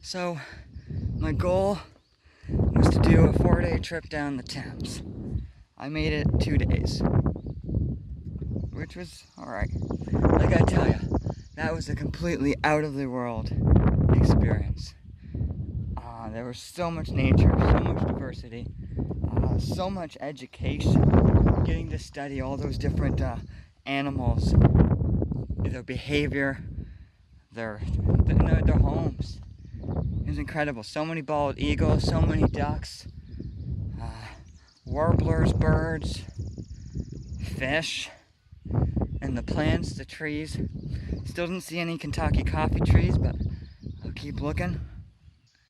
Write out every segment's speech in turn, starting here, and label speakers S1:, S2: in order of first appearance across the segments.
S1: So my goal was to do a 4-day trip down the Thames. I made it 2 days, which was alright. Like I tell you, that was a completely out of the world experience. There was so much nature, so much diversity, so much education, getting to study all those different animals, their behavior, their homes. It was incredible. So many bald eagles, so many ducks, warblers, birds, fish, and the plants, the trees. Still didn't see any Kentucky coffee trees, but I'll keep looking.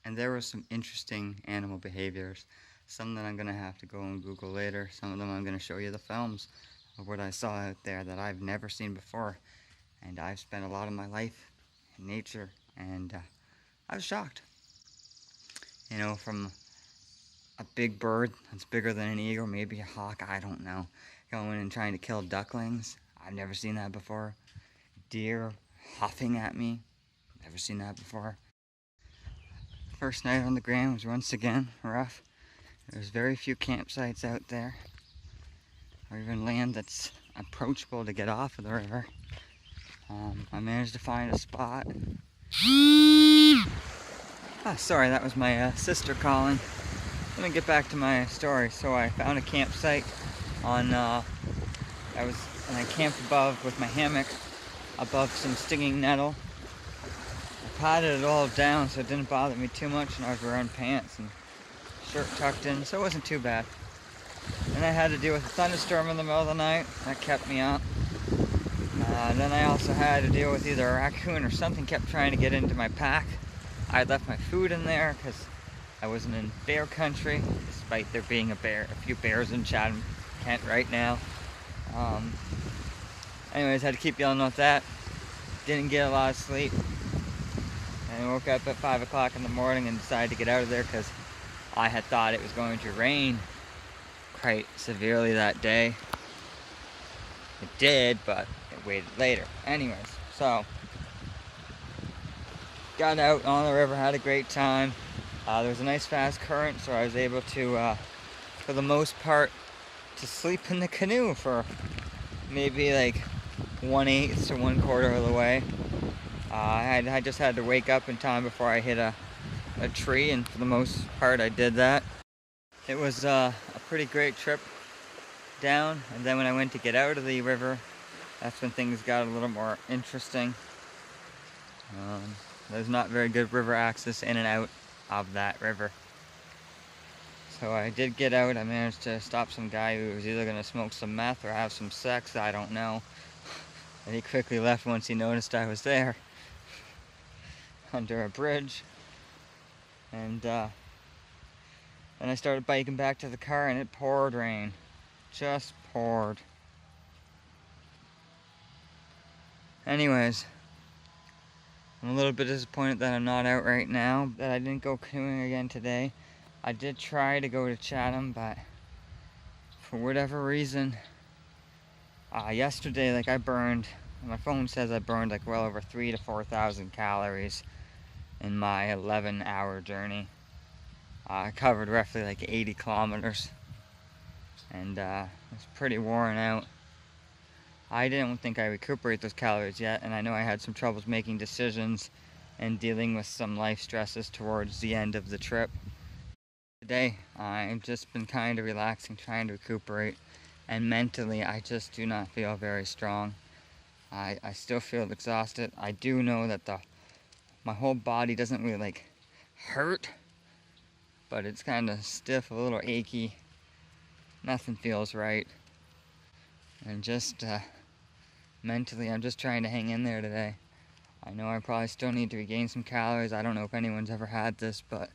S1: And there were some interesting animal behaviors. Some that I'm gonna have to go and Google later. Some of them I'm gonna show you the films of what I saw out there that I've never seen before. And I've spent a lot of my life in nature, and I was shocked. You know, from a big bird that's bigger than an eagle, maybe a hawk, I don't know, going and trying to kill ducklings. I've never seen that before. Deer huffing at me. Never seen that before. First night on the ground was once again rough. There's very few campsites out there, or even land that's approachable to get off of the river. I managed to find a spot. Sorry, that was my sister calling. Let me get back to my story. So I found a campsite and I camped above with my hammock above some stinging nettle. I patted it all down so it didn't bother me too much, and I was wearing pants and shirt tucked in, so it wasn't too bad. And I had to deal with a thunderstorm in the middle of the night. That kept me up. Then I also had to deal with either a raccoon or something kept trying to get into my pack. I had left my food in there because I wasn't in bear country, despite there being a few bears in Chatham, Kent right now. Anyways, had to keep dealing with that. Didn't get a lot of sleep. And I woke up at 5 o'clock in the morning and decided to get out of there because I had thought it was going to rain quite severely that day. It did, but it waited later. Anyways, so got out on the river, had a great time. There was a nice fast current, so I was able to, for the most part, to sleep in the canoe for maybe like 1/8 to 1/4 of the way. I just had to wake up in time before I hit a tree, and for the most part I did that. It was a pretty great trip down, and then when I went to get out of the river, that's when things got a little more interesting. There's not very good river access in and out of that river. So I did get out. I managed to stop some guy who was either going to smoke some meth or have some sex, I don't know. And he quickly left once he noticed I was there. Under a bridge. And then I started biking back to the car, and it poured rain. Just poured. Anyways, I'm a little bit disappointed that I'm not out right now, that I didn't go canoeing again today. I did try to go to Chatham, but for whatever reason, yesterday, like, I burned, my phone says I burned like well over 3,000 to 4,000 calories in my 11-hour journey. I covered roughly like 80 kilometers, and I was pretty worn out. I didn't think I recuperate those calories yet, and I know I had some troubles making decisions and dealing with some life stresses towards the end of the trip. Today, I've just been kind of relaxing, trying to recuperate, and mentally I just do not feel very strong. I still feel exhausted. I do know that my whole body doesn't really like hurt, but it's kind of stiff, a little achy. Nothing feels right. And just mentally, I'm just trying to hang in there today. I know I probably still need to regain some calories. I don't know if anyone's ever had this, but